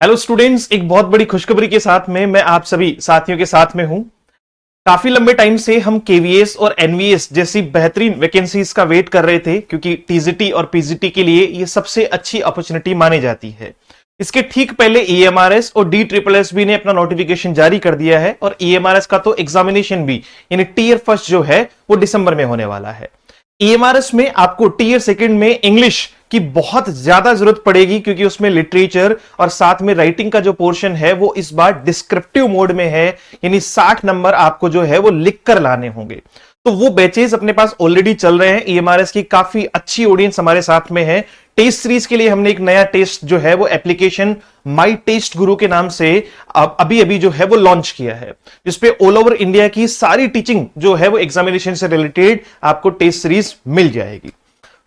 Hello students, एक बहुत बड़ी खुशखबरी के साथ में मैं आप सभी साथियों के साथ में हूं। काफी लंबे टाइम से हम केवीएस और एनवीएस जैसी बेहतरीन वैकेंसीज का वेट कर रहे थे, क्योंकि टीजीटी और पीजीटी के लिए ये सबसे अच्छी अपॉर्चुनिटी मानी जाती है। इसके ठीक पहले ईएमआरएस और डी ट्रिपल एस बी ने अपना नोटिफिकेशन जारी कर दिया है, और ईएमआरएस का तो एग्जामिनेशन भी यानी टीयर फर्स्ट जो है वो दिसंबर में होने वाला है। ईएमआरएस में आपको टीयर सेकंड में इंग्लिश की बहुत ज्यादा जरूरत पड़ेगी, क्योंकि उसमें लिटरेचर और साथ में राइटिंग का जो पोर्शन है वो इस बार डिस्क्रिप्टिव मोड में है, यानी 60 नंबर आपको जो है वो लिख कर लाने होंगे। तो वो बैचेस अपने पास ऑलरेडी चल रहे हैं। ईएमआरएस की काफी अच्छी ऑडियंस हमारे साथ में है। टेस्ट सीरीज के लिए हमने एक नया टेस्ट जो है वो एप्लीकेशन माई टेस्ट गुरु के नाम से अभी अभी जो है वो लॉन्च किया है, जिसपे ऑल ओवर इंडिया की सारी टीचिंग जो है वो एग्जामिनेशन से रिलेटेड आपको टेस्ट सीरीज मिल जाएगी।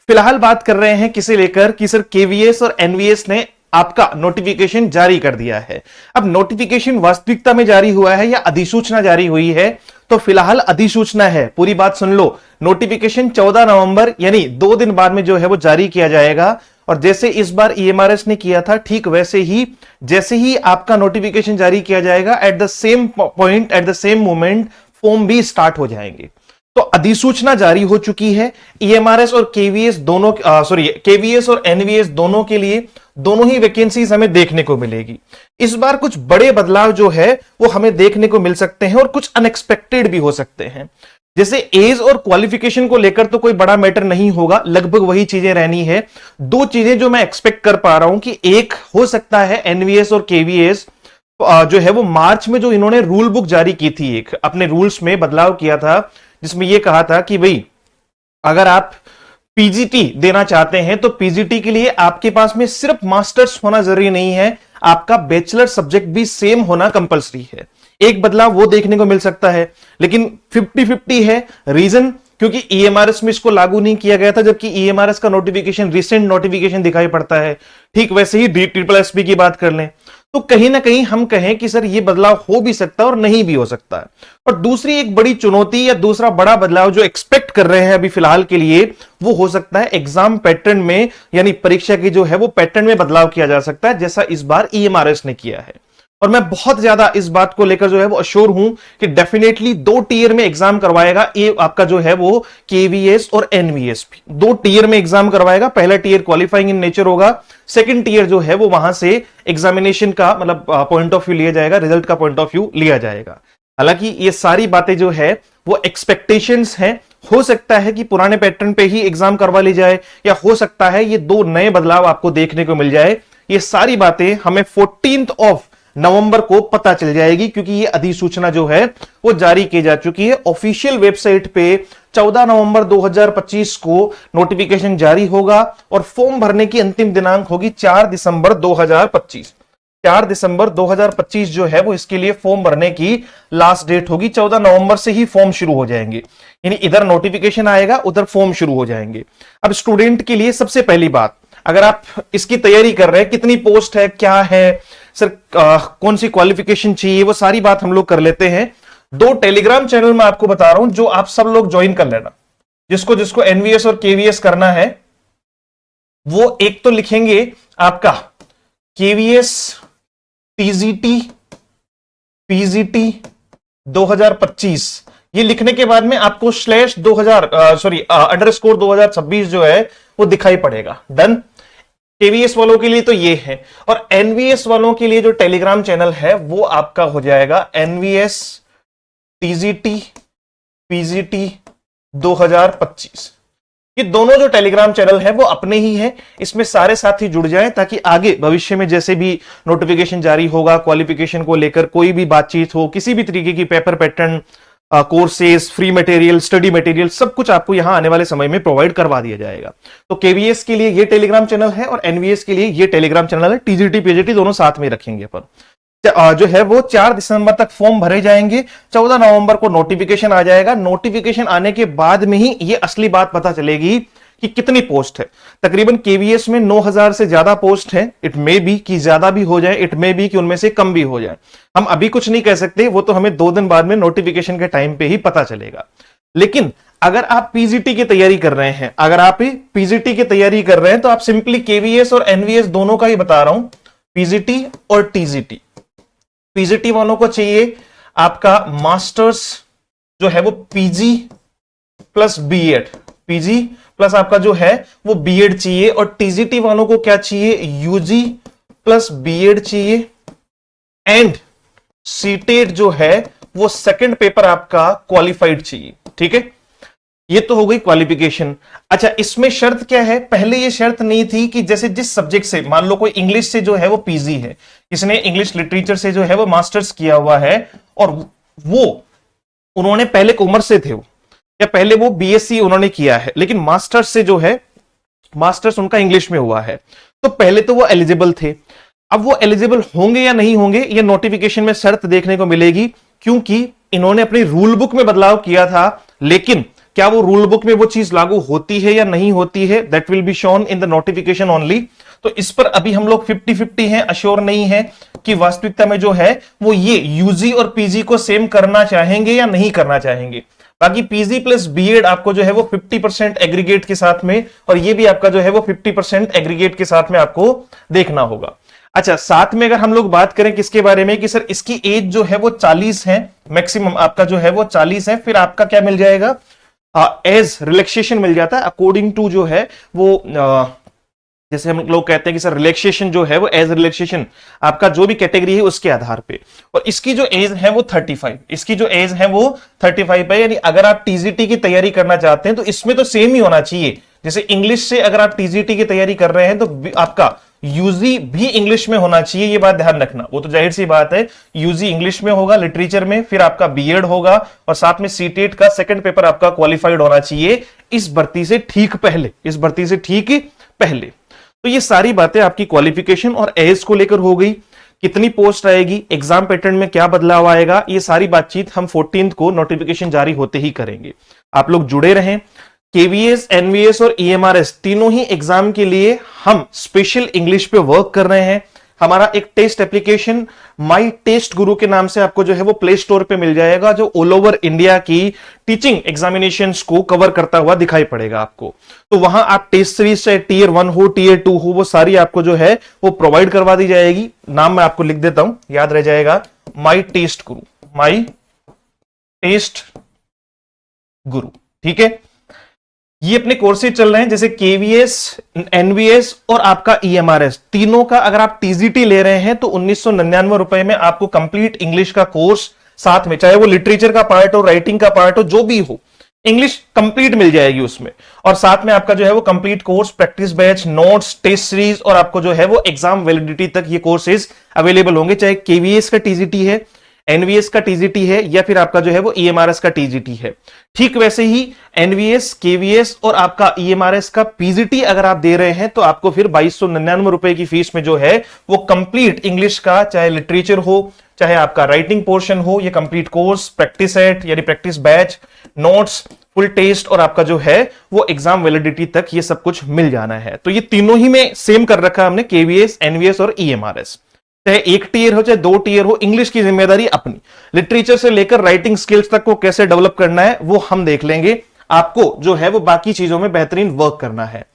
फिलहाल बात कर रहे हैं किसे लेकर कि सर केवीएस और एनवीएस ने आपका नोटिफिकेशन जारी कर दिया है। अब नोटिफिकेशन वास्तविकता में जारी हुआ है या अधिसूचना जारी हुई है? तो फिलहाल अधिसूचना है, पूरी बात सुन लो। नोटिफिकेशन 14 नवंबर यानी 2 दिन बाद में जो है वो जारी किया जाएगा। और जैसे इस बार ईएमआरएस ने किया था, ठीक वैसे ही जैसे ही आपका नोटिफिकेशन जारी किया जाएगा, at the same point at the same moment form भी स्टार्ट हो जाएंगे। तो अधिसूचना जारी हो चुकी है। ईएमआरएस और केवीएस दोनों केवीएस और एनवीएस दोनों के लिए दोनों ही वैकेंसीज हमें देखने को मिलेगी। इस बार कुछ बड़े बदलाव जो है वो हमें देखने को मिल सकते हैं और कुछ अनएक्सपेक्टेड भी हो सकते हैं। जैसे एज और क्वालिफिकेशन को लेकर तो कोई बड़ा मैटर नहीं होगा, लगभग वही चीजें रहनी है। 2 चीजें जो मैं एक्सपेक्ट कर पा रहा हूं कि एक हो सकता है एनवीएस और केवीएस जो है वो मार्च में जो इन्होंने रूल बुक जारी की थी, एक अपने रूल्स में बदलाव किया था, जिसमें यह कहा था कि भाई अगर आप पीजीटी देना चाहते हैं तो पीजीटी के लिए आपके पास में सिर्फ मास्टर्स होना जरूरी नहीं है, आपका बैचलर सब्जेक्ट भी सेम होना कंपलसरी है। एक बदलाव वो देखने को मिल सकता है, लेकिन 50-50 है। रीजन क्योंकि ईएमआरएस में इसको लागू नहीं किया गया था, जबकि ईएमआरएस का नोटिफिकेशन रिसेंट नोटिफिकेशन दिखाई पड़ता है। ठीक वैसे ही डी ट्रिपल एस बी की बात कर लें तो कहीं ना कहीं हम कहें कि सर ये बदलाव हो भी सकता है और नहीं भी हो सकता है। और दूसरी एक बड़ी चुनौती या दूसरा बड़ा बदलाव जो एक्सपेक्ट कर रहे हैं अभी फिलहाल के लिए, वो हो सकता है एग्जाम पैटर्न में, यानी परीक्षा की जो है वो पैटर्न में बदलाव किया जा सकता है, जैसा इस बार ईएमआरएस ने किया है। और मैं बहुत ज्यादा इस बात को लेकर जो है वो अश्योर हूं कि डेफिनेटली 2 टीयर में एग्जाम करवाएगा ये आपका जो है वो केवीएस और एनवीएस भी 2 टीयर में एग्जाम करवाएगा। पहला टीयर क्वालिफाइंग इन नेचर होगा, सेकंड टीयर जो है वो वहां से एग्जामिनेशन का मतलब पॉइंट ऑफ व्यू लिया जाएगा, रिजल्ट का पॉइंट ऑफ व्यू लिया जाएगा। हालांकि ये सारी बातें जो है वो एक्सपेक्टेशंस हैं। हो सकता है कि पुराने पैटर्न पे ही एग्जाम करवा ली जाए, या हो सकता है ये 2 नए बदलाव आपको देखने को मिल जाए। ये सारी बातें हमें 14 नवंबर को पता चल जाएगी, क्योंकि ये अधिसूचना जो है वो जारी की जा चुकी है। ऑफिशियल वेबसाइट पे 14 नवंबर 2025 को नोटिफिकेशन जारी होगा और फॉर्म भरने की अंतिम दिनांक होगी 4 दिसंबर 2025। 4 दिसंबर 2025 जो है वो इसके लिए फॉर्म भरने की लास्ट डेट होगी। 14 नवंबर से ही फॉर्म शुरू हो जाएंगे, यानी इधर नोटिफिकेशन आएगा उधर फॉर्म शुरू हो जाएंगे। अब स्टूडेंट के लिए सबसे पहली बात, अगर आप इसकी तैयारी कर रहे हैं, कितनी पोस्ट है, क्या है सर, कौन सी क्वालिफिकेशन चाहिए, वो सारी बात हम लोग कर लेते हैं। 2 टेलीग्राम चैनल मैं आपको बता रहा हूं जो आप सब लोग ज्वाइन कर लेना। जिसको जिसको एनवीएस और केवीएस करना है वो एक तो लिखेंगे आपका केवीएस टीजीटी पीजीटी 2025। ये लिखने के बाद में आपको /2026 जो है वो दिखाई पड़ेगा। डन। केवीएस वालों के लिए तो ये है, और एनवीएस वालों के लिए जो टेलीग्राम चैनल है वो आपका हो जाएगा एनवीएस टीजीटी पीजीटी 2025। ये दोनों जो टेलीग्राम चैनल है वो अपने ही है, इसमें सारे साथी जुड़ जाएं, ताकि आगे भविष्य में जैसे भी नोटिफिकेशन जारी होगा, क्वालिफिकेशन को लेकर कोई भी बातचीत हो, किसी भी तरीके की paper pattern, courses, free material, study material, सब कुछ आपको यहां आने वाले समय में प्रोवाइड करवा दिया जाएगा। तो केवीएस के लिए ये टेलीग्राम चैनल है और एनवीएस के लिए ये टेलीग्राम चैनल है। टीजीटी पीजीटी दोनों साथ में रखेंगे अपन। जो है वो 4 दिसंबर तक फॉर्म भरे जाएंगे। 14 नवंबर को नोटिफिकेशन आ जाएगा। नोटिफिकेशन आने के बाद में ही ये असली बात पता चलेगी कि कितनी पोस्ट है। तकरीबन केवीएस में 9000 से ज्यादा पोस्ट है। इट मे बी कि ज्यादा भी हो जाए, इट मे बी कि उनमें से कम भी हो जाए। हम अभी कुछ नहीं कह सकते, वो तो हमें 2 दिन बाद में नोटिफिकेशन के टाइम पे ही पता चलेगा। लेकिन अगर आप पीजीटी की तैयारी कर रहे हैं, तो आप सिंपली केवीएस और एनवीएस दोनों का ही बता रहा हूं, पीजीटी और टीजीटी। पीजीटी वालों को चाहिए आपका मास्टर्स जो है वो PG plus BEd, PG plus आपका जो है वो बीएड चाहिए, और टीजीटी वालों को क्या चाहिए, यूजी प्लस बीएड चाहिए, एंड सीटेट जो है वो सेकंड पेपर आपका क्वालिफाइड चाहिए। ठीक है, ये तो हो गई क्वालिफिकेशन। अच्छा, इसमें शर्त क्या है, पहले ये शर्त नहीं थी कि जैसे जिस सब्जेक्ट से, मान लो कोई इंग्लिश से जो है वो पीजी है, इसने इंग्लिश लिटरेचर से जो है वो मास्टर्स किया हुआ है, और वो उन्होंने पहले कॉमर्स से थे वो, या पहले वो बीएससी उन्होंने किया है, लेकिन मास्टर्स से जो है, मास्टर्स उनका इंग्लिश में हुआ है, तो पहले तो वो एलिजिबल थे। अब वो एलिजिबल होंगे या नहीं होंगे, ये नोटिफिकेशन में शर्त देखने को मिलेगी, क्योंकि इन्होंने अपनी रूल बुक में बदलाव किया था, लेकिन क्या वो रूल बुक में वो चीज लागू होती है या नहीं होती है, that will be shown in the notification only. तो इस पर अभी हम लोग 50-50 हैं, अश्योर नहीं है कि वास्तविकता में जो है वो ये यूजी और पीजी को सेम करना चाहेंगे या नहीं करना चाहेंगे। बाकी पीजी प्लस बीएड आपको जो है वो 50% एग्रीगेट के साथ में, और ये भी आपका जो है वो 50% एग्रीगेट के साथ में आपको देखना होगा। अच्छा, साथ में अगर हम लोग बात करें किसके बारे में कि सर इसकी एज जो है वो 40 है, मैक्सिमम आपका जो है वो 40 है, फिर आपका क्या मिल जाएगा, एज रिलैक्सेशन मिल जाता है अकॉर्डिंग टू जो है वो जैसे हम लोग कहते हैं कि सर रिलैक्सेशन जो है वो एज रिलैक्सेशन आपका जो भी कैटेगरी है उसके आधार पे। और इसकी जो एज है वो 35, इसकी जो एज है वो 35 है, यानी अगर आप टीजीटी की तैयारी करना चाहते हैं तो इसमें तो सेम ही होना चाहिए। जैसे इंग्लिश से अगर आप टीजीटी की तैयारी कर रहे हैं तो आपका यूजी भी इंग्लिश में होना चाहिए, ये बात ध्यान रखना। वो तो जाहिर सी बात है, यूजी इंग्लिश में होगा लिटरेचर में, फिर आपका बीएड होगा, और साथ में सीटेट का सेकंड पेपर आपका क्वालिफाइड होना चाहिए इस भर्ती से ठीक पहले, इस भर्ती से ठीक पहले। तो ये सारी बातें आपकी क्वालिफिकेशन और एज को लेकर हो गई। कितनी पोस्ट आएगी, एग्जाम पैटर्न में क्या बदलाव आएगा, ये सारी बातचीत हम 14 को नोटिफिकेशन जारी होते ही करेंगे। आप लोग जुड़े रहें। केवीएस, एनवीएस और ईएमआरएस तीनों ही एग्जाम के लिए हम स्पेशल इंग्लिश पे वर्क कर रहे हैं। हमारा एक टेस्ट एप्लीकेशन माई टेस्ट गुरु के नाम से आपको जो है वो प्ले स्टोर पे मिल जाएगा, जो ऑल ओवर इंडिया की टीचिंग एग्जामिनेशंस को कवर करता हुआ दिखाई पड़ेगा आपको। तो वहां आप टेस्ट सीरीज चाहे टीयर 1 हो टीयर 2 हो, वो सारी आपको जो है वो प्रोवाइड करवा दी जाएगी। नाम मैं आपको लिख देता हूं, याद रह जाएगा, माई टेस्ट गुरु, माई टेस्ट गुरु। ठीक है, ये अपने कोर्सेज चल रहे हैं, जैसे केवीएस, एनवीएस और आपका ईएमआरएस, तीनों का अगर आप टीजीटी ले रहे हैं तो 1999 रुपए में आपको कंप्लीट इंग्लिश का कोर्स साथ में, चाहे वो लिटरेचर का पार्ट हो, राइटिंग का पार्ट हो, जो भी हो, इंग्लिश कंप्लीट मिल जाएगी उसमें। और साथ में आपका जो है वो complete course, practice batch, notes, test series, और आपको जो है वो एग्जाम वैलिडिटी तक ये कोर्सेज अवेलेबल होंगे, चाहे केवीएस का टीजीटी है, एनवीएस का टीजीटी है, या फिर आपका जो है वो ईएमआरएस का टीजीटी है। ठीक वैसे ही एनवीएस, केवीएस और आपका ईएमआरएस का पीजीटी अगर आप दे रहे हैं तो आपको फिर 2299 रुपए की फीस में जो है वो कंप्लीट इंग्लिश का, चाहे लिटरेचर हो, चाहे आपका राइटिंग पोर्शन हो, ये कंप्लीट कोर्स, प्रैक्टिस सेट यानी practice batch, notes, full test और आपका जो है वो एग्जाम वैलिडिटी तक ये सब कुछ मिल जाना है। तो ये तीनों ही में सेम कर रखा है हमने, केवीएस, एनवीएस और ईएमआरएस। चाहे एक टीयर हो चाहे 2 टीयर हो, इंग्लिश की जिम्मेदारी अपनी, लिटरेचर से लेकर राइटिंग स्किल्स तक को कैसे डेवलप करना है वो हम देख लेंगे। आपको जो है वो बाकी चीजों में बेहतरीन वर्क करना है।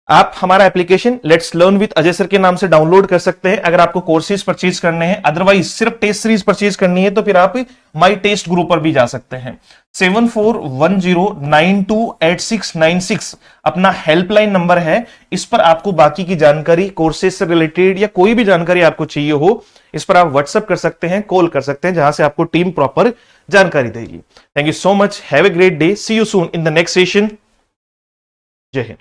आप हमारा application let's learn with Ajay sir के नाम से डाउनलोड कर सकते हैं अगर आपको कोर्सेज परचेज करने हैं। अदरवाइज सिर्फ टेस्ट सीरीज परचेज करनी है तो फिर आप माई टेस्ट ग्रुप पर भी जा सकते हैं। 7410928696 अपना हेल्पलाइन नंबर है, इस पर आपको बाकी की जानकारी, कोर्सेज से रिलेटेड या कोई भी जानकारी आपको चाहिए हो, इस पर आप व्हाट्सएप कर सकते हैं, कॉल कर सकते हैं, जहां से आपको टीम प्रॉपर जानकारी देगी। Thank you so much, have a great day, see you soon in the next session. जय हिंद।